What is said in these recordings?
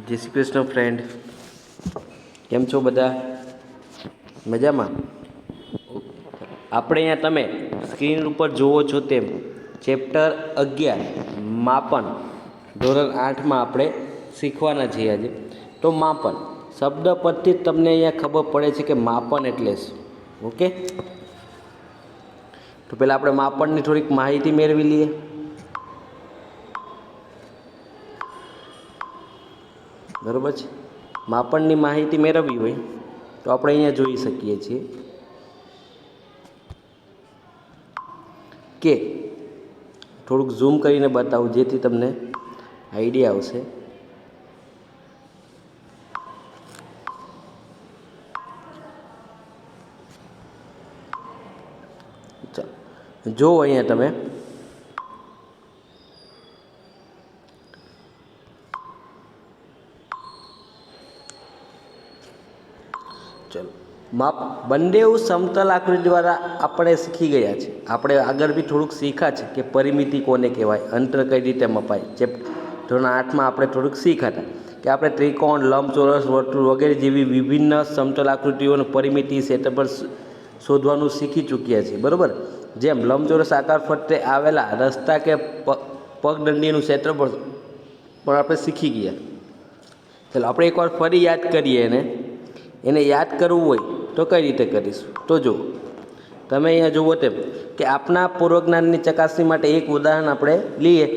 જય શ્રી કૃષ્ણ ફ્રેન્ડ, કેમ છો બધા? મજામાં? આપણે અહીંયા તમે સ્ક્રીન ઉપર જુઓ છો તેમ ચેપ્ટર 11 માપન ધોરણ 8માં આપણે શીખવાના છીએ આજે. તો માપન શબ્દ પરથી જ તમને અહીંયા ખબર પડે છે કે માપન એટલે શું. ઓકે, તો પહેલાં આપણે માપનની થોડીક માહિતી મેળવી લઈએ. બરાબર છે. માપનની માહિતી મેળવવી હોય તો આપણે અહીંયા જોઈ શકીએ છીએ કે થોડુંક ઝૂમ કરીને બતાવું જેથી તમને આઈડિયા આવશે. ચાલો જુઓ અહીંયા તમે ચલો માપ બંને સમતલ આકૃતિ દ્વારા આપણે શીખી ગયા છે. આપણે આગળ બી થોડુંક શીખ્યા છે કે પરિમિતિ કોને કહેવાય, અંતર કઈ રીતે મપાય. ધોરણ 8માં આપણે થોડુંક શીખ્યા હતા કે આપણે ત્રિકોણ, લંબચોરસ, વર્તુળ વગેરે જેવી વિભિન્ન સમતલ આકૃતિઓનું પરિમિતિ ક્ષેત્રફળ શોધવાનું શીખી ચૂક્યા છીએ. બરાબર. જેમ લંબચોરસ આકાર ફરતે આવેલા રસ્તા કે પગદંડીનું ક્ષેત્રફળ પણ આપણે શીખી ગયા. ચાલો આપણે એકવાર ફરી યાદ કરીએ. એને યાદ કરવું હોય તો કઈ રીતે કરીશું? તો જુઓ તમે અહીંયા જુઓ તેમ કે આપણા પૂર્વજ્ઞાનની ચકાસણી માટે એક ઉદાહરણ આપણે લઈએ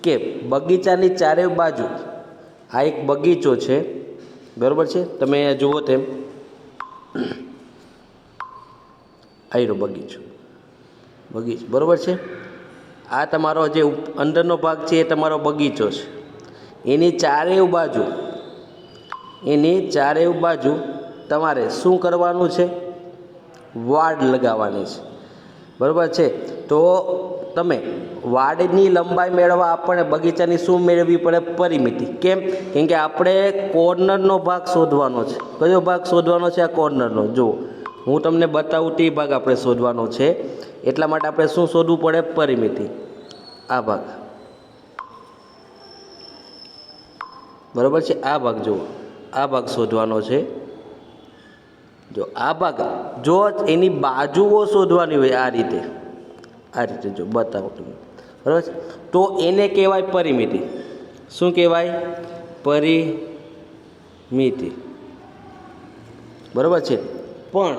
કે બગીચાની ચારે બાજુ આ એક બગીચો છે. બરાબર છે. તમે અહીંયા જુઓ તેમ આયરો બગીચો બરાબર છે. આ તમારો જે અંદરનો ભાગ છે એ તમારો બગીચો છે. એની ચારે બાજુ તમારે શું કરવાનું છે? વાડ લગાવવાની છે. બરાબર છે. તો તમે વાડની લંબાઈ મેળવવા આપણને બગીચાની શું મેળવવી પડે? પરિમિતિ. કેમ કે આપણે કોર્નરનો ભાગ શોધવાનો છે. કયો ભાગ શોધવાનો છે? આ કોર્નરનો. જુઓ હું તમને બતાવું તે ભાગ આપણે શોધવાનો છે. એટલા માટે આપણે શું શોધવું પડે? પરિમિતિ. આ ભાગ. બરાબર છે. આ ભાગ જુઓ, આ ભાગ શોધવાનો છે. જો આ ભાગ, જો એની બાજુઓ શોધવાની હોય આ રીતે જો બતાવો તમે. બરાબર છે. તો એને કહેવાય પરિમિતિ. શું કહેવાય? પરિમિતિ. બરાબર છે. પણ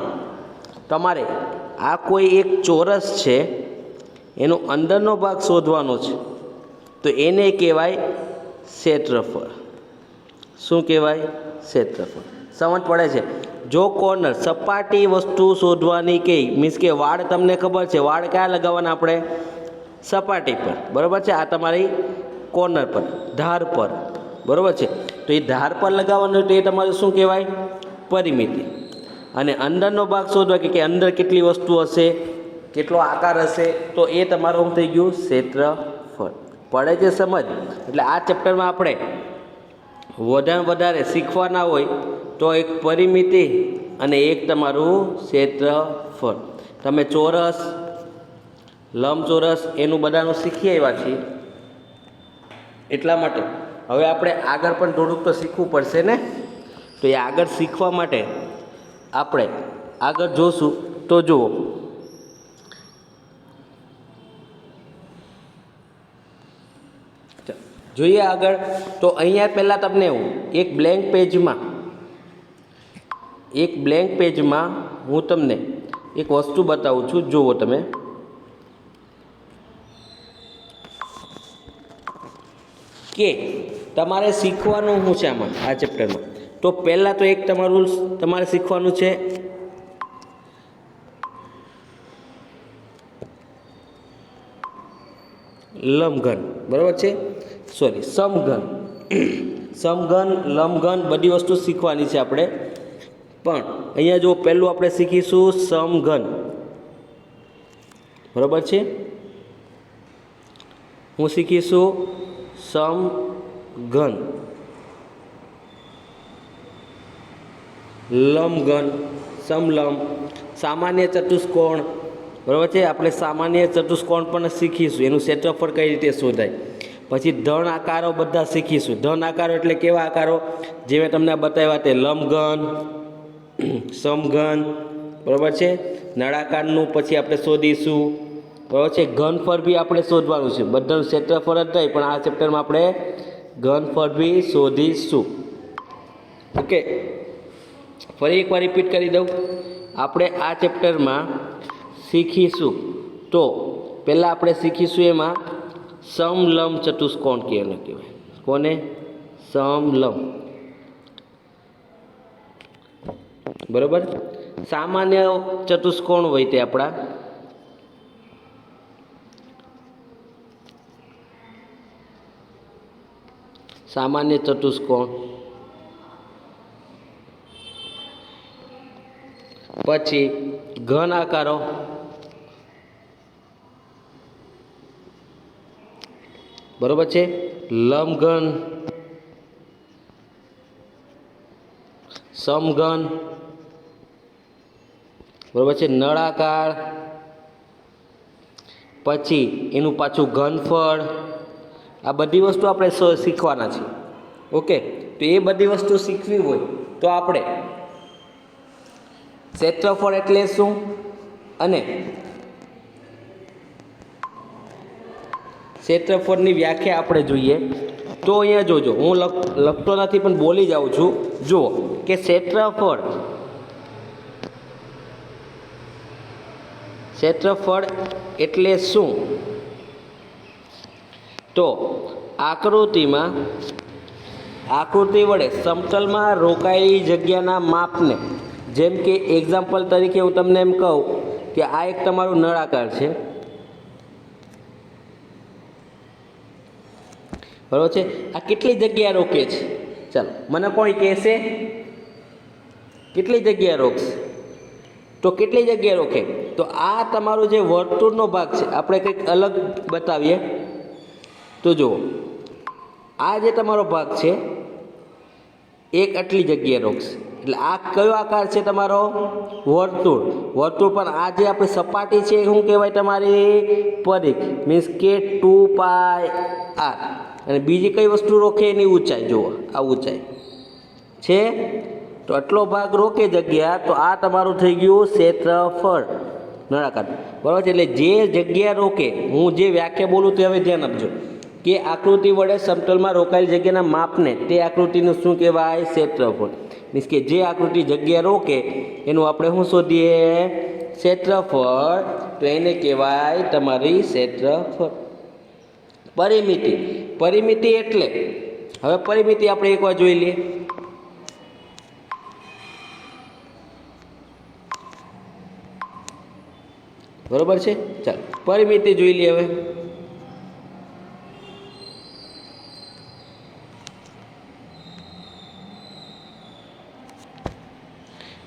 તમારે આ કોઈ એક ચોરસ છે, એનો અંદરનો ભાગ શોધવાનો છે, તો એને કહેવાય ક્ષેત્રફળ. શું કહેવાય? ક્ષેત્રફળ. સમજ પડે છે? જો કોર્નર સપાટી વસ્તુ શોધવાની કે મીન્સ કે વાડ તમને ખબર છે, વાડ ક્યાં લગાવવાના આપણે? સપાટી પર. બરાબર છે. આ તમારી કોર્નર પર, ધાર પર. બરાબર છે. તો એ ધાર પર લગાવવાનું તો એ તમારું શું કહેવાય? પરિમિતિ. અને અંદરનો ભાગ શોધવા કે અંદર કેટલી વસ્તુ હશે, કેટલો આકાર હશે, તો એ તમારું થઈ ગયું ક્ષેત્રફળ. પડે છે સમજ? એટલે આ ચેપ્ટરમાં આપણે વધારે શીખવાના હોય તો એક પરિમિતિ અને એક તમારું ક્ષેત્રફળ. તમે ચોરસ, લંબચોરસ એનું બધાનું શીખી આવ્યા છીએ. એટલા માટે હવે આપણે આગળ પણ થોડુંક તો શીખવું પડશે ને. તો એ આગળ શીખવા માટે આપણે આગળ જોશું. તો જુઓ જોઈએ આગળ. તો અહીંયા પહેલાં તમને એક બ્લેન્ક પેજમાં હું તમને એક વસ્તુ બતાવું છું. જુઓ તમે કે તમારે શીખવાનું શું છે આમાં, આ ચેપ્ટરમાં. તો પહેલાં તો એક તમારે શીખવાનું છે લંબઘન. બરાબર છે. સમઘન. લંબઘન બધી વસ્તુ શીખવાની છે આપણે. પણ અહીંયા જો પહેલું આપણે શીખીશું સમઘન. બરાબર છે. હું શીખીશું સમઘન, લંબઘન, સમલંબ, સામાન્ય ચતુષ્કોણ. બરાબર છે. આપણે સામાન્ય ચતુષ્કોણ પણ શીખીશું, એનું ક્ષેત્રફળ કઈ રીતે શોધાય. પછી ધન આકારો બધા શીખીશું. ધન આકારો એટલે કેવા આકારો? જે મેં તમને બતાવ્યા તે લંબઘન, સમઘન, બરાબર છે. નળાકારનું પછી આપણે શોધીશું, બરાબર છે. ઘનફળ બી આપણે શોધવાનું છે. બધાનું ક્ષેત્રફળ જ નહીં, પણ આ ચેપ્ટરમાં આપણે ઘનફળ બી શોધીશું. ઓકે, ફરી એકવાર રિપીટ કરી દઉં. આપણે આ ચેપ્ટરમાં શીખીશું, તો પહેલાં આપણે શીખીશું એમાં સમલંબ ચતુષ્કોણ કેને કહેવાય. કોને? સમલંબ, બરાબર. સામાન્ય ચતુષ્કોણ હોય તે આપણા સામાન્ય ચતુષ્કોણ, પછી ઘન આકારો, બરાબર છે. લંબઘન, સમઘન, બરાબર છે. નળાકાર, પછી એનું પાછું ઘનફળ. આ બધી વસ્તુ આપણે શીખવાના છે. ઓકે, તો એ બધી વસ્તુ શીખવી હોય તો આપણે ક્ષેત્રફળ એટલે શું અને ક્ષેત્રફળની વ્યાખ્યા આપણે જોઈએ. તો અહીંયા જોજો, હું લખતો નથી પણ બોલી જાઉં છું. જુઓ કે ક્ષેત્રફળ એટલે શું? તો આકૃતિ વડે સમતલમાં રોકાયેલી જગ્યાના માપને, જેમ કે એક્ઝામ્પલ તરીકે હું તમને એમ કહું કે આ એક તમારું નળાકાર છે, બરાબર છે. આ કેટલી જગ્યા રોકે છે? ચાલો મને કોઈ કહેશે કેટલી જગ્યા રોકશે? તો કેટલી જગ્યા રોકે? તો આ તમારું જે વર્તુળનો ભાગ છે, આપણે કંઈક અલગ બતાવીએ. તો જુઓ, આ જે તમારો ભાગ છે એક આટલી જગ્યાએ રોકશે. એટલે આ કયો આકાર છે? તમારો વર્તુળ. વર્તુળ પર આ જે આપણી સપાટી છે શું કહેવાય? તમારી પરિઘ, મીન્સ કે 2πr. અને બીજી કઈ વસ્તુ રોકે? એની ઊંચાઈ. જુઓ, આ ઊંચાઈ છે, તો આટલો ભાગ રોકે જગ્યા, તો આ તમારું થઈ ગયું ક્ષેત્રફળ, નળાકાર, બરાબર છે. એટલે જે જગ્યા રોકે, હું જે વ્યાખ્યા બોલું તે હવે ધ્યાન આપજો કે આકૃતિ વડે સમતલમાં રોકાયેલી જગ્યાના માપને, તે આકૃતિનું શું કહેવાય? ક્ષેત્રફળ. મીન્સ કે જે આકૃતિ જગ્યા રોકે એનું આપણે શું શોધીએ? ક્ષેત્રફળ. તો એને કહેવાય તમારી ક્ષેત્રફળ. પરિમિતિ. પરિમિતિ એટલે, હવે પરિમિતિ આપણે એકવાર જોઈ લઈએ. બરોબર છે. ચાલો પરિમિતિ જોઈ લઈએ. હવે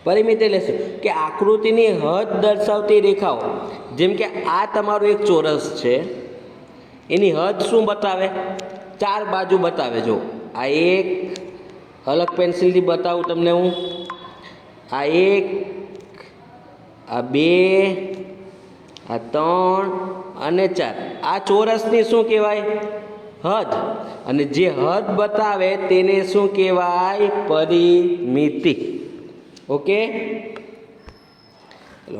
પરિમિતિ એટલે શું? કે આકૃતિની હદ દર્શાવતી રેખાઓ, જેમ કે આ તમારું એક ચોરસ છે, એની હદ શું બતાવે? 4 બાજુ બતાવે. જો આ એક, અલગ પેન્સિલથી બતાવું તમને હું. આ 1, આ 2, આ 3 અને 4. આ ચોરસની શું કહેવાય? હદ. અને જે હદ બતાવે તેને શું કહેવાય? પરિમિતિ. ઓકે,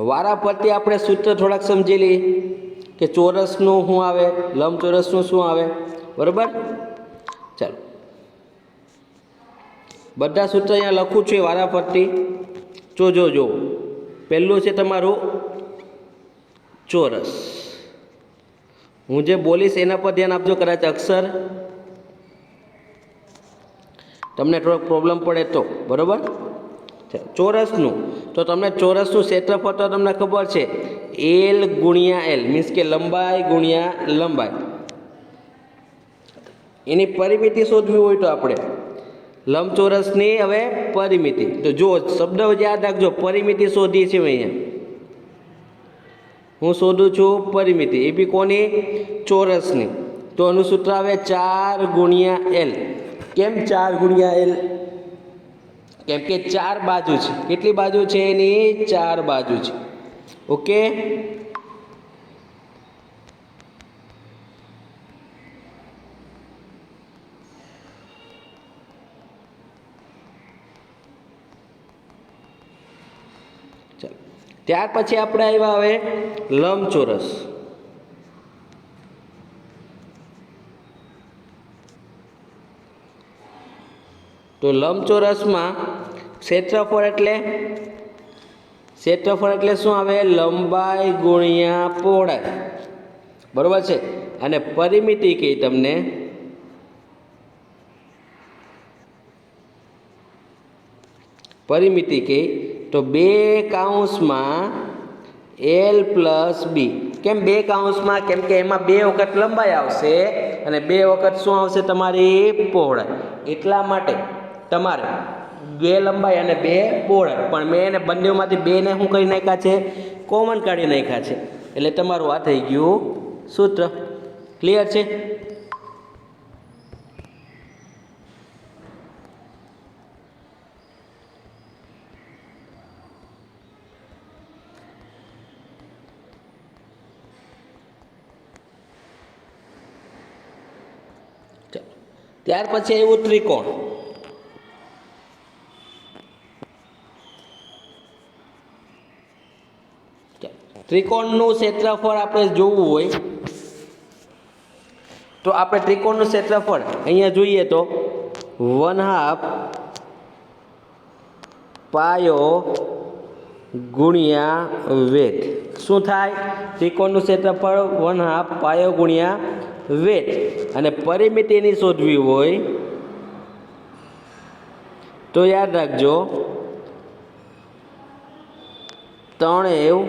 વારા પરથી આપણે સૂત્ર થોડાક સમજી લઈએ કે ચોરસનું શું આવે, લંબચોરસનું શું આવે. બરાબર, ચાલો બધા સૂત્ર અહીંયા લખું છું વારા પરથી. જો પહેલું છે તમારું ચોરસ. હું જે બોલીશ એના પર ધ્યાન આપજો. કદાચ અક્ષર તમને થોડોક પ્રોબ્લેમ પડે તો. બરાબર, ચોરસનું તો તમને ચોરસનું ક્ષેત્રફળ તો તમને ખબર છે, L ગુણ્યા L, મીન્સ કે લંબાઈ ગુણ્યા લંબાઈ. એની પરિમિતિ શોધવી હોય તો આપણે લંબચોરસની હવે પરિમિતિ. તો જો શબ્દ યાદ રાખજો, પરિમિતિ શોધીએ છીએ અહીંયા. હું શોધું છું પરિમિતિ, એ બી કોની? ચોરસની. તો એનું સૂત્ર આવે 4 ગુણ્યા L. કેમ 4 ગુણ્યા L? કેમ કે 4 બાજુ છે. કેટલી બાજુ છે એની? 4 બાજુ છે. ઓકે, ત્યાર પછી આપણે આવ્યા હવે લંબચોરસ. તો લંબચોરસમાં ક્ષેત્રફળ એટલે શું આવે? લંબાઈ ગુણ્યા પહોળાઈ, બરોબર છે. અને પરિમિતિ કહી તમને પરિમિતિ કહી તો 2 કૌંસમાં L પ્લસ બી. કેમ 2 કૌંસમાં? કેમ કે એમાં 2 વખત લંબાઈ આવશે અને 2 વખત શું આવશે? તમારી પહોળાઈ. એટલા માટે તમારે 2 લંબાઈ અને 2 પહોળાઈ, પણ મેં એને બંનેમાંથી 2 ને શું કરી નાખ્યા છે? કોમન કાઢી નાખ્યા છે. એટલે તમારું આ થઈ ગયું સૂત્ર. ક્લિયર છે? ત્યાર પછી આવ્યું ત્રિકોણ. ત્રિકોણનું ક્ષેત્રફળ આપણે જોવું હોય તો આપણે ત્રિકોણનું ક્ષેત્રફળ અહીંયા જોઈએ તો 1/2 પાયો ગુણ્યા વેધ. શું થાય? ત્રિકોણનું ક્ષેત્રફળ 1/2 પાયો ગુણ્યા વેધ. અને પરિમિતિની શોધવી હોય તો યાદ રાખજો 3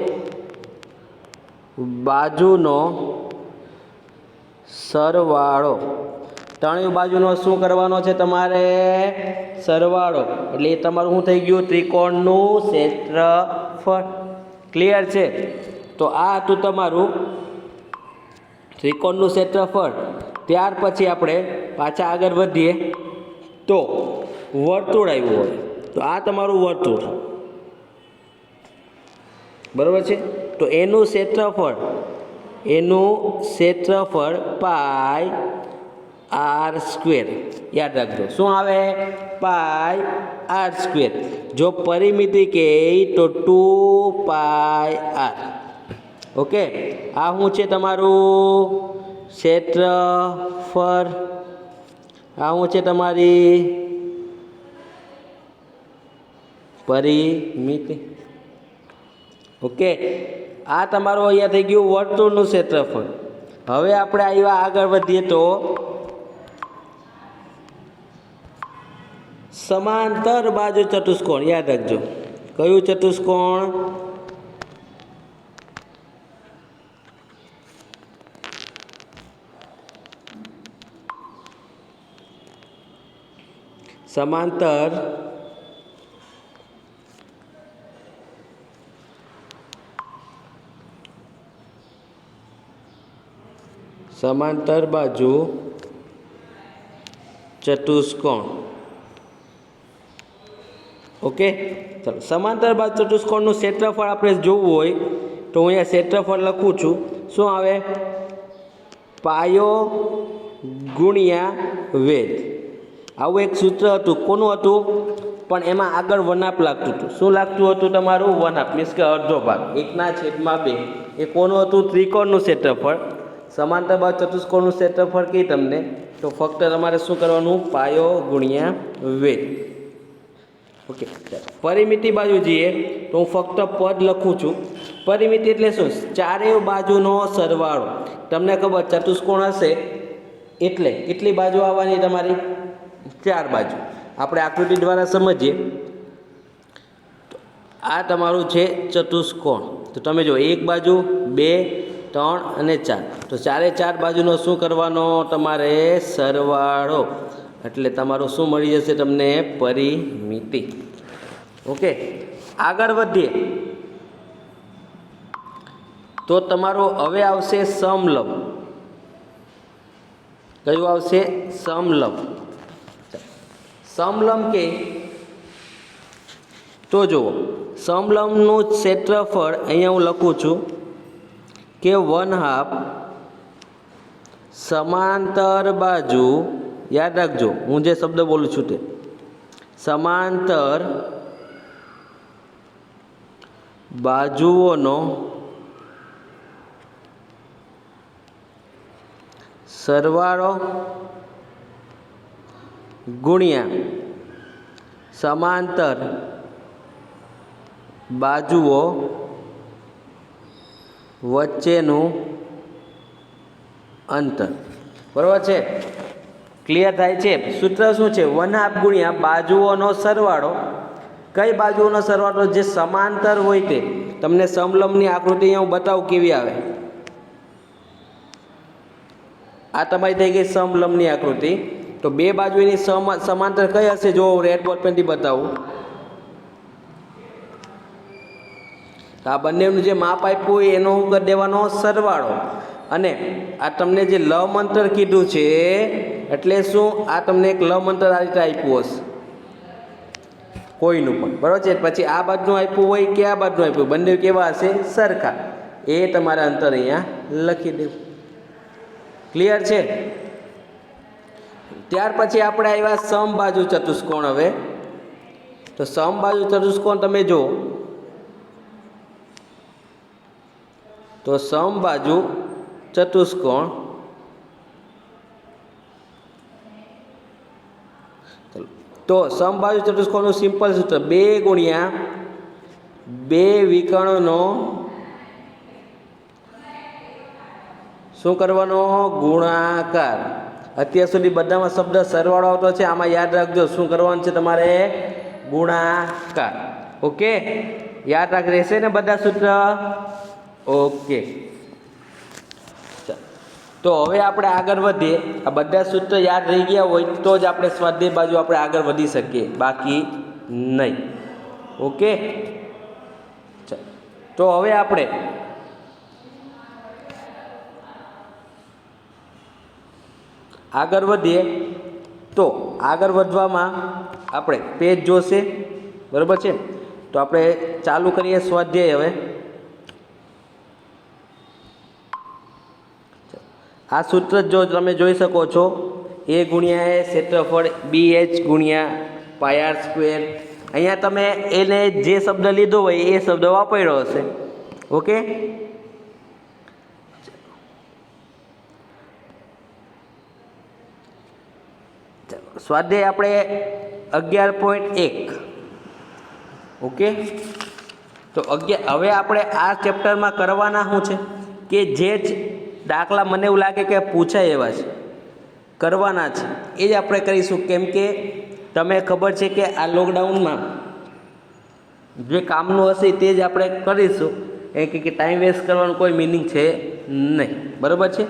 બાજુનો સરવાળો. 3 બાજુનો શું કરવાનો છે તમારે? સરવાળો. એટલે એ તમારું શું થઈ ગયું? ત્રિકોણનું ક્ષેત્રફળ. ક્લિયર છે? તો આ હતું તમારું ત્રિકોણનું ક્ષેત્રફળ. ત્યાર પછી આપણે પાછા આગળ વધીએ તો વર્તુળ આવ્યું હોય તો આ તમારું વર્તુળ, બરાબર છે. તો એનું ક્ષેત્રફળ પાઈ આર સ્ક્વેર. યાદ રાખજો શું આવે? પાઈ આર સ્ક્વેર. જો પરિમિતિ કહે તો 2 પાઈ આર. ઓકે, આ શું છે તમારું ક્ષેત્રફળ? આ શું છે તમારી પરિમિતિ? ઓકે, આ તમારું અહીંયા થઈ ગયું વર્તુળનું ક્ષેત્રફળ. હવે આપણે આવ્યા આગળ વધીએ તો સમાંતર બાજુ ચતુષ્કોણ. યાદ રાખજો કયું ચતુષ્કોણ? સમાંતર બાજુ ચતુષ્કોણ. ઓકે, ચાલો સમાંતર બાજુ ચતુષ્કોણનું ક્ષેત્રફળ આપણે જોવું હોય તો હું અહીંયા ક્ષેત્રફળ લખું છું. શું આવે? પાયો ગુણ્યા વેધ. આવું એક સૂત્ર હતું. કોનું હતું? પણ એમાં આગળ વનાપ લાગતું હતું. શું લાગતું હતું? તમારું વનાપ, મીન્સ કે અડધો ભાગ. 1/2. એ કોનું હતું? ત્રિકોણનું ક્ષેત્રફળ. સમાંતર બાજુ ચતુષ્કોણનું ક્ષેત્રફળ કહી તમને તો ફક્ત તમારે શું કરવાનું? પાયો ગુણ્યા વેધ. ઓકે, પરિમિતિ બાજુ જઈએ તો હું ફક્ત પદ લખું છું. પરિમિતિ એટલે શું? ચારેય બાજુનો સરવાળો. તમને ખબર ચતુષ્કોણ હશે એટલે કેટલી બાજુ આવવાની તમારી? 4 બાજુ. આપણે આકૃતિ દ્વારા સમજીએ તો આ તમારું છે ચતુષ્કોણ. તો તમે જો 1 બાજુ 2 3 અને 4. તો 4 બાજુનો શું કરવાનો? તમારે સરવાળો. એટલે તમારું શું મળી જશે તમને? પરિમિતિ. ઓકે, આગળ વધીએ તો તમારું હવે આવશે સમલંબ. કયું આવશે? સમલંબ. સમલંબ કે તો જુઓ સમલંબનું ક્ષેત્રફળ અહીંયા હું લખું છું કે 1/2 સમાંતર બાજુ. યાદ રાખજો હું જે શબ્દ બોલું છું તે સમાંતર બાજુઓનો સરવાળો ગુણ્યા સમાંતર બાજુઓ વચ્ચેનું અંતર. બરાબર છે? ક્લિયર થાય છે? સૂત્ર શું છે? 1/2 ગુણ્યા બાજુઓનો સરવાળો. કઈ બાજુઓનો સરવાળો? જે સમાંતર હોય તે. તમને સમલંબની આકૃતિ અહીંયા હું બતાવું કેવી આવે. આ તમારી થઈ ગઈ સમલંબની આકૃતિ. તો બે બાજુ એની સમાંતર કઈ હશે? જો રેડ બોલ પેનથી બતાવું. આ બંનેનું જે માપ આપ્યું હોય એનો શું કરી દેવાનો? સરવાળો. અને આ તમને જે લંબ અંતર કીધું છે એટલે શું? આ તમને એક લંબ અંતર આ રીતે આપ્યું હશે કોઈનું પણ. બરાબર છે? પછી આ બાજુનું આપ્યું હોય કે આ બાજુનું આપ્યું, બંને કેવા હશે? સરખા. એ તમારે અંતર અહીંયા લખી દેવું. ક્લિયર છે? ત્યાર પછી આપણે આવ્યા સમબાજુ ચતુષ્કોણ. હવે તો સમબાજુ ચતુષ્કોણ તમે જો તો સમબાજુ ચતુષ્કોણ તો સમબાજુ ચતુષ્કોણનું સિમ્પલ સૂત્ર 2 ગુણ્યા 2 વિકર્ણનો શું કરવાનો? ગુણાકાર. અત્યાર સુધી બધામાં શબ્દ સરવાળો આવતો છે, આમાં યાદ રાખજો શું કરવાનું છે તમારે? ગુણાકાર. ઓકે, યાદ રાખ રહેશે ને બધા સૂત્ર? ઓકે. તો હવે આપણે આગળ વધીએ. આ બધા સૂત્ર યાદ રહી ગયા હોય તો જ આપણે સ્વાધ્યાય બાજુ આપણે આગળ વધી શકીએ, બાકી નહીં. ઓકે, તો હવે આપણે આગળ વધીએ. તો આગળ વધવામાં આપણે પેજ જોશે. બરાબર છે? તો આપણે ચાલુ કરીએ સ્વાધ્યાય. હવે આ સૂત્ર જો તમે જોઈ શકો છો, A ગુણ્યા A ક્ષેત્રફળ BH ગુણ્યા પાય r સ્ક્વેર. અહીંયા તમે એને જે શબ્દ લીધો હોય એ શબ્દ વાપર્યો હશે. ઓકે, સ્વાધ્યાય આપણે 11.1. ઓકે, તો હવે આપણે આ ચેપ્ટરમાં કરવાના શું છે કે જે દાખલા મને એવું લાગે કે પૂછાય એવા છે, કરવાના છે એ જ આપણે કરીશું. કેમ કે તમે ખબર છે કે આ લોકડાઉનમાં જે કામનું હશે તે જ આપણે કરીશું. એ કે ટાઈમ વેસ્ટ કરવાનું કોઈ મિનિંગ છે નહીં. બરાબર છે?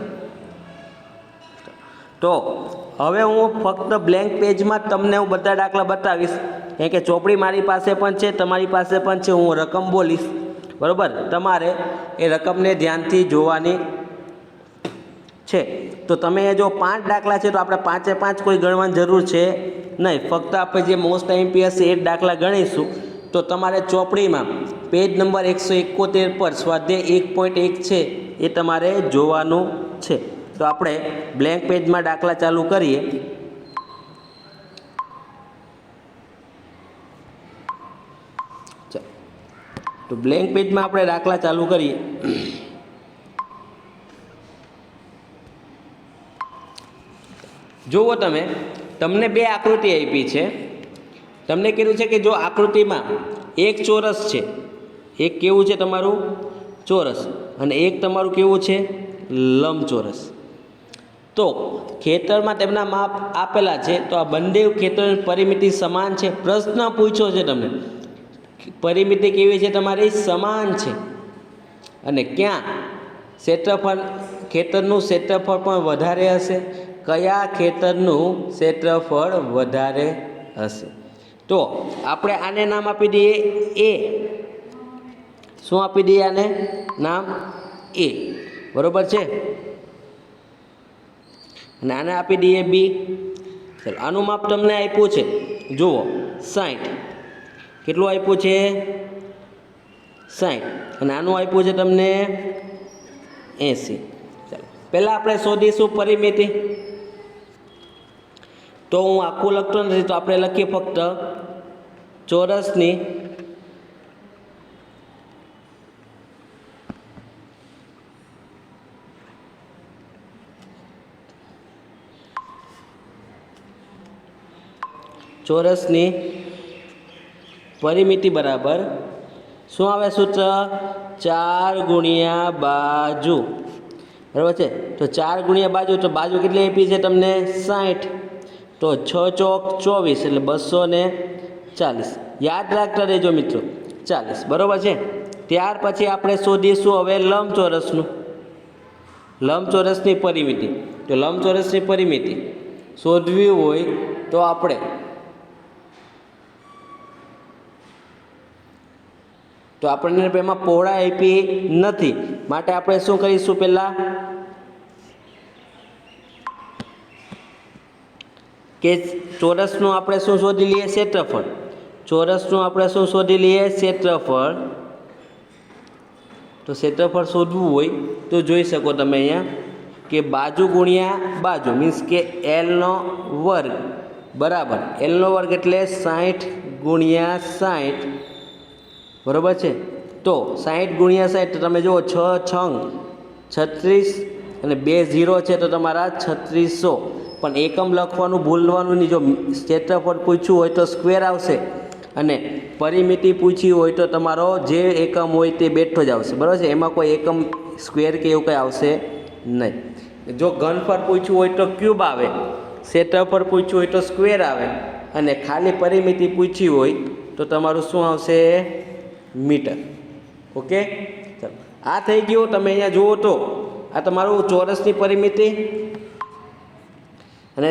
તો હવે હું ફક્ત બ્લેન્ક પેજમાં તમને હું બધા દાખલા બતાવીશ. કેમ કે ચોપડી મારી પાસે પણ છે, તમારી પાસે પણ છે. હું રકમ બોલીશ. બરાબર? તમારે એ રકમને ધ્યાનથી જોવાની છે. તો તમે જો 5 દાખલા છે તો આપણે 5 કોઈ ગણવાની જરૂર છે નહીં. ફક્ત આપણે જે મોસ્ટ આઈએમપી હશે એ દાખલા ગણીશું. તો તમારે ચોપડીમાં પેજ નંબર 171 પર સ્વાધ્યાય 1.1 છે એ તમારે જોવાનું છે. તો આપણે બ્લેન્ક પેજમાં દાખલા ચાલુ કરીએ. તો બ્લેન્ક પેજમાં આપણે દાખલા ચાલુ કરીએ. જુઓ તમે, તમને 2 આકૃતિ આપી છે. તમને કીધું છે કે જો આકૃતિમાં એક ચોરસ છે, એક કેવું છે તમારું? ચોરસ. અને એક તમારું કેવું છે? લંબચોરસ. તો ખેતરમાં તેમના માપ આપેલા છે. તો આ બંને ખેતરોની પરિમિતિ સમાન છે. પ્રશ્ન પૂછ્યો છે તમને, પરિમિતિ કેવી છે તમારી? સમાન છે. અને ક્યાં ક્ષેત્રફળ, ખેતરનું ક્ષેત્રફળ પણ વધારે હશે? કયા ખેતરનું ક્ષેત્રફળ વધારે હશે? તો આપણે આને નામ આપી દઈએ A. શું આપી દઈએ આને નામ? A. બરાબર છે? અને આને આપી દઈએ B. ચાલો, આનું માપ તમને આપ્યું છે, જુઓ 60. કેટલું આપ્યું છે? 60. અને આનું આપ્યું છે તમને 80. ચાલો, પહેલાં આપણે શોધીશું પરિમિતિ. તો હું આખું લખતો નથી, તો આપણે લખીએ ફક્ત ચોરસની ચોરસની પરિમિતિ બરાબર શું આવે સૂત્ર? 4 ગુણ્યા બાજુ, બરાબર છે. તો 4 ગુણ્યા બાજુ, તો બાજુ કેટલી આપી છે તમને? 60. તો 6 ચોક 24 એટલે 240. યાદ રાખતા રહેજો મિત્રો, 40, બરાબર છે. ત્યાર પછી આપણે શોધીશું હવે લંબચોરસનું, લંબચોરસની પરિમિતિ. તો લંબચોરસની પરિમિતિ શોધવી હોય તો આપણે આપણને એમાં પહોળાઈ આપી નથી, માટે આપણે શું કરીશું? પહેલાં કે ચોરસનું આપણે શું શોધી લઈએ? ક્ષેત્રફળ. ચોરસનું આપણે શું શોધી લઈએ? ક્ષેત્રફળ. તો ક્ષેત્રફળ શોધવું હોય તો જોઈ શકો તમે અહીંયા કે બાજુ ગુણ્યા બાજુ, મીન્સ કે એલનો વર્ગ બરાબર, એલનો વર્ગ એટલે 60 ગુણ્યા 60, બરાબર છે. તો 60 ગુણ્યા 60, તો તમે જુઓ 6 છંગ 36 અને 2 0 છે તો તમારા 3600. પણ એકમ લખવાનું ભૂલવાનું નહીં. જો ક્ષેત્રફળ પૂછ્યું હોય તો સ્ક્વેર આવશે, અને પરિમિતિ પૂછી હોય તો તમારો જે એકમ હોય તે બેઠો જ આવશે, બરાબર છે. એમાં કોઈ એકમ સ્ક્વેર કે એવું કંઈ આવશે નહીં. જો ઘનફળ પૂછ્યું હોય તો ક્યુબ આવે, ક્ષેત્રફળ પૂછ્યું હોય તો સ્ક્વેર આવે, અને ખાલી પરિમિતિ પૂછી હોય તો તમારું શું આવશે? મીટર. ઓકે, ચાલો આ થઈ ગયું. તમે અહીંયા જુઓ તો આ તમારું ચોરસની પરિમિતિ અને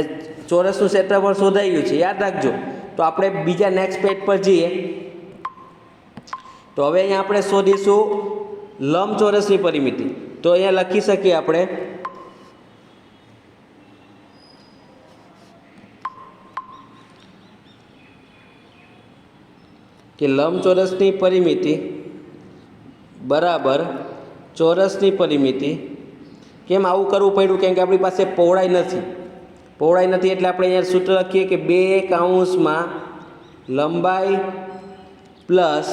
ચોરસનું ક્ષેત્રફળ શોધાઈ ગયું છે, યાદ રાખજો. તો આપણે બીજા નેક્સ્ટ પેજ પર જઈએ. તો હવે અહીંયા આપણે શોધીશું લંબચોરસની પરિમિતિ. તો અહીંયા લખી શકીએ આપણે કે લંબચોરસની પરિમિતિ બરાબર ચોરસની પરિમિતિ. કેમ આવું કરવું પડ્યું? કેમ કે આપણી પાસે પહોળાઈ નથી. પહોળાઈ નથી એટલે આપણે અહીંયા સૂત્ર લખીએ કે 2 કૌંસમાં લંબાઈ પ્લસ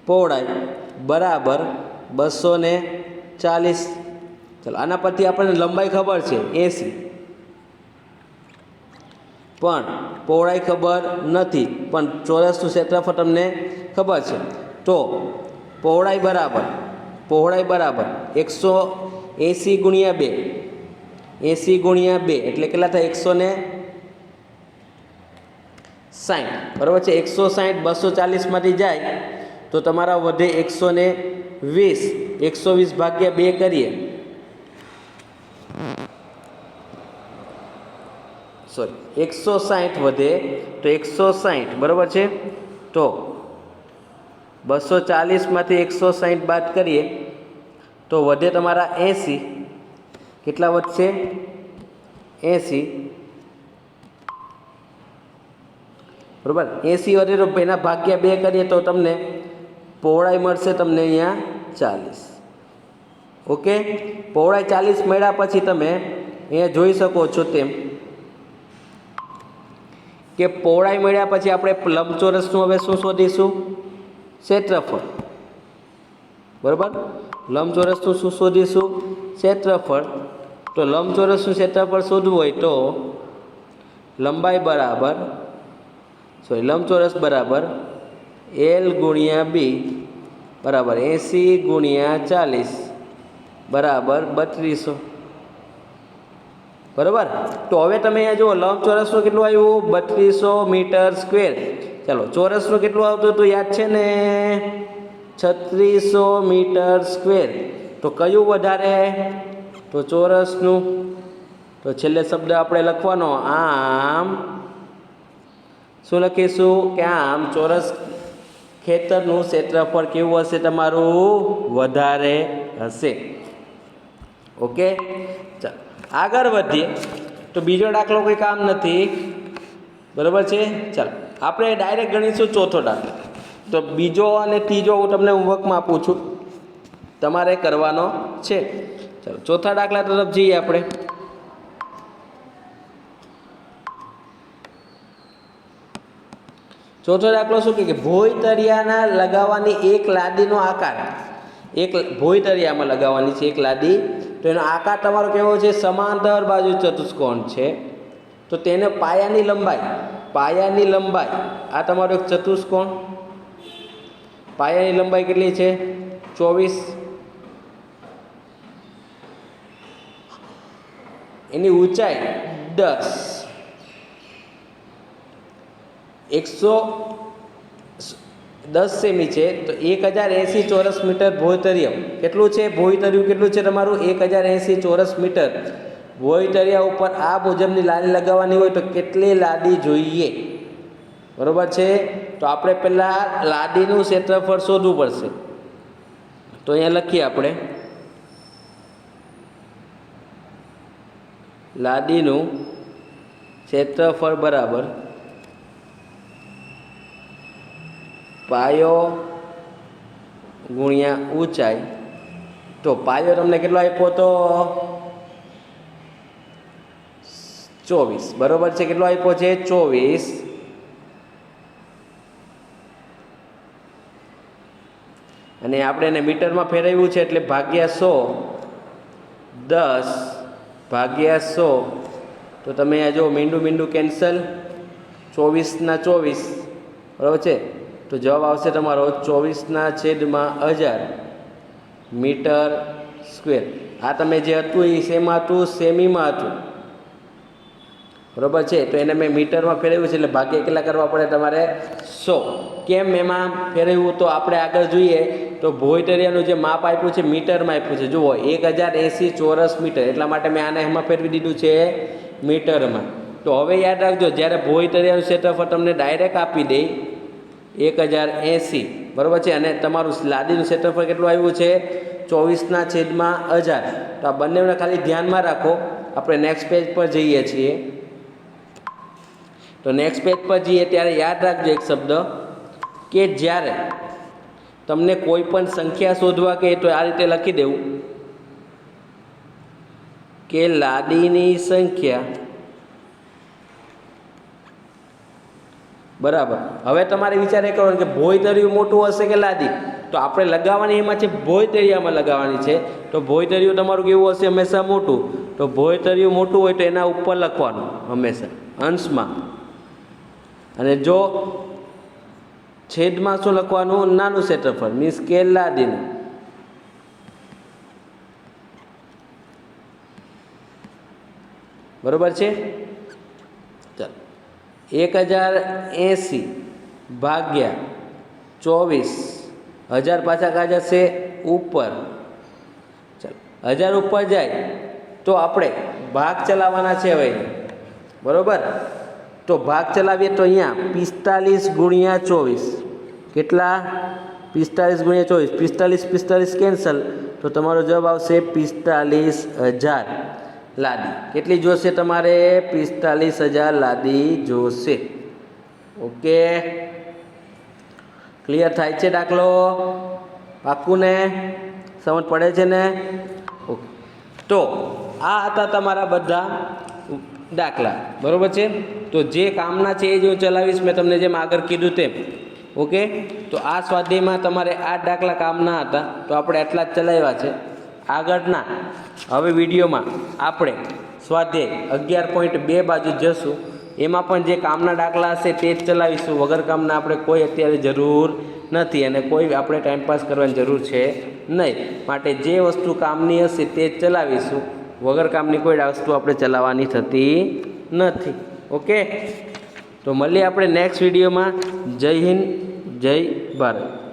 પહોળાઈ બરાબર 240. ચાલો આના પરથી આપણને લંબાઈ ખબર છે 80, પણ પહોળાઈ ખબર નથી, પણ ચોરસનું ક્ષેત્રફળ તમને ખબર છે. તો પહોળાઈ બરાબર 180 ગુણ્યા 2, 80 ગુણ્યા 2 એટલે કેટલા થાય? 160, બરાબર છે. 160 240માંથી જાય તો તમારા વધે 120. 120 ભાગ્યા 2 કરીએ, સોરી 160 વધે તો 160, બરાબર છે. તો 240માંથી 160 બાદ કરીએ તો વધે તમારા 80. કેટલા વધશે? 80, બરાબર. 80 વધે તો એના ભાગ્યા 2 કરીએ તો તમને પહોળાઈ મળશે તમને અહીંયા 40. ઓકે, પહોળાઈ 40 મળ્યા પછી તમે અહીંયા જોઈ શકો છો તેમ કે પહોળાઈ મળ્યા પછી આપણે લંબચોરસનું હવે શું શોધીશું? ક્ષેત્રફળ, બરાબર. લંબચોરસનું શું શોધીશું? ક્ષેત્રફળ. તો લંબચોરસનું ક્ષેત્રફળ શોધવું હોય તો લંબાઈ બરાબર લંબચોરસ બરાબર L ગુણ્યા B બરાબર 80 ગુણ્યા 40 બરાબર 3200, બરાબર. તો હવે તમે અહીંયા જુઓ લંબચોરસનું કેટલું આવ્યું? 3200 મીટર સ્ક્વેર. ચાલો ચોરસનું કેટલું આવતું હતું યાદ છે ને? 3600 મીટર સ્ક્વેર. તો કયું વધારે? તો ચોરસનું. તો છેલ્લે શબ્દ આપણે લખવાનો આમ. શું લખીશું? કે આમ ચોરસ ખેતરનું ક્ષેત્રફળ કેવું હશે? તમારું વધારે હશે. ઓકે, ચાલો આગળ વધીએ. તો બીજો દાખલો કોઈ કામ નથી, બરાબર છે. ચાલો આપણે ડાયરેક્ટ ગણીશું ચોથો દાખલો. તો બીજો અને ત્રીજો હું તમને હોમવર્કમાં આપું છું, તમારે કરવાનો છે. ચાલો ચોથા દાખલા તરફ જઈએ આપણે. ચોથો દાખલો શું કે ભોંયતળિયાના લગાવવાની એક લાદીનો આકાર, એક ભોંયતળિયામાં લગાવવાની છે એક લાદી, તો એનો આકાર તમારો કેવો છે? સમાંતર બાજુ ચતુષ્કોણ છે. તો તેને પાયાની લંબાઈ પાયાની લંબાઈ, આ તમારો એક ચતુષ્કોણ, પાયાની લંબાઈ કેટલી છે 24, એની ઊંચાઈ 10, 110 સેમી છે, તો 1080 ચોરસ મીટર ભોયતરિયમ કેટલું છે? ભોયતરિયું કેટલું છે તમારું? 1080 ચોરસ મીટર ભોયતરિયા ઉપર આ મુજબની લાદી લગાવવાની હોય તો કેટલી લાદી જોઈએ? બરોબર છે. તો આપણે પહેલાં લાદીનું ક્ષેત્રફળ શોધવું પડશે. તો અહીંયા લખીએ આપણે, લાદીનું ક્ષેત્રફળ બરાબર પાયો ગુણ્યા ઊંચાઈ. તો પાયો તમને કેટલો આપ્યો તો 24, બરોબર છે. કેટલો આપ્યો છે? 24. અને આપણે એને મીટરમાં ફેરવ્યું છે એટલે ભાગ્યા 100, 10 ભાગ્યા 100. તો તમે આ જો મીંડું કેન્સલ, 24/24, બરાબર છે. તો જવાબ આવશે તમારો 24/1000 મીટર સ્ક્વેર. આ તમે જે હતું એ શેમાં હતું? સેમીમાં હતું, બરાબર છે. તો એને મેં મીટરમાં ફેરવ્યું છે એટલે ભાગ્ય કેટલા કરવા પડે તમારે? 100. કેમ એમાં ફેરવ્યું? તો આપણે આગળ જોઈએ તો ભોયતરિયાનું જે માપ આપ્યું છે મીટરમાં આપ્યું છે. જુઓ 1080 ચોરસ મીટર, એટલા માટે મેં આને એમાં ફેરવી દીધું છે મીટરમાં. તો હવે યાદ રાખજો, જ્યારે ભોયતરિયાનું ક્ષેત્રફળ તમને ડાયરેક્ટ આપી દે 1080, બરાબર છે, અને તમારું લાદીનું ક્ષેત્રફળ કેટલું આવ્યું છે? 24/1000. તો આ બંનેને ખાલી ધ્યાનમાં રાખો. આપણે નેક્સ્ટ પેજ પર જઈએ છીએ. તો નેક્સ્ટ પેજ પર જઈએ ત્યારે યાદ રાખજો એક શબ્દ, કે જ્યારે તમને કોઈ પણ સંખ્યા શોધવા કહે તો આ રીતે લખી દેવું કે લાદીની સંખ્યા બરાબર. હવે તમારે વિચાર એ કરવાનો કે ભોયતરિયું મોટું હશે કે લાદી? તો આપણે લગાવવાની એમાં છે ભોયતરિયામાં લગાવવાની છે. તો ભોયતરિયું તમારું કેવું હશે? હંમેશા મોટું. તો ભોયતરિયું મોટું હોય તો એના ઉપર લખવાનું હંમેશા અંશમાં, અને જો છેદમાં શું લખવાનું? નાનું ક્ષેત્રફળ, મીન્સ કે લાદીનું. બરોબર છે. ચાલો, 1080 ભાગ્યા 24, 1000 પાછા કા જશે? ઉપર. ચાલો, 1000 ઉપર જાય તો આપણે ભાગ ચલાવવાના છે હવે, બરોબર. તો ભાગ ચલાવીએ તો અહીંયા 45/24, કેટલા? 45/24, 45 કેન્સલ, તો તમારો જવાબ આવશે 45,000 લાદી. કેટલી જોશે તમારે? 45,000 લાદી જોશે. ઓકે, ક્લિયર થાય છે દાખલો? પાક્કું ને? સમજ પડે છે ને? ઓકે, તો આ હતા તમારા બધા દાખલા, બરોબર છે. તો જે કામના છે એ જ હું ચલાવીશ, મેં તમને જેમ આગળ કીધું તેમ. ઓકે, તો આ સ્વાધ્યાયમાં તમારે આ દાખલા કામના હતા, તો આપણે એટલા જ ચલાવ્યા છે. આગળના હવે વિડીયોમાં આપણે સ્વાધ્યાય 11.2 બાજુ જશું. એમાં પણ જે કામના દાખલા હશે તે જ ચલાવીશું. વગર કામના આપણે કોઈ અત્યારે જરૂર નથી, અને કોઈ આપણે ટાઈમપાસ કરવાની જરૂર છે નહીં. માટે જે વસ્તુ કામની હશે તે જ ચલાવીશું. વગર કામની કોઈ વસ્તુ આપણે ચલાવવાની થતી નથી. ઓકે, તો મળીએ આપણે નેક્સ્ટ વિડીયોમાં. જય હિન્દ, જય ભારત.